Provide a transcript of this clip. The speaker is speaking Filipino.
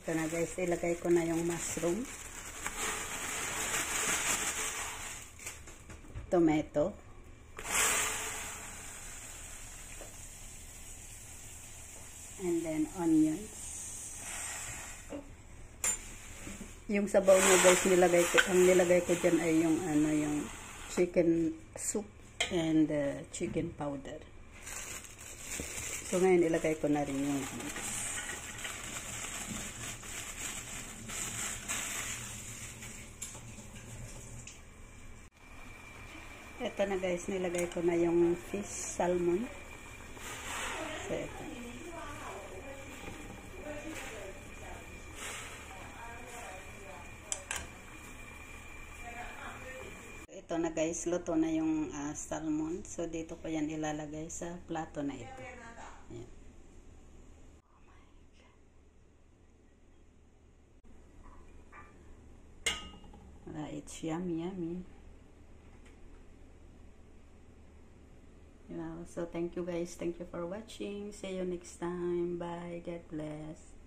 Ito na guys, ilagay ko na yung mushroom, tomato, and then onions. Yung sabaw niya guys, ang nilagay ko dyan ay yung yung chicken soup and chicken powder. So ngayon ilagay ko na rin yung ito na guys, nilagay ko na yung fish salmon. So ito na guys, luto na yung salmon. So dito ko yan ilalagay sa plato na ito. Ayan. It's yummy, yummy. So thank you guys, thank you for watching. See you next time. Bye, God bless.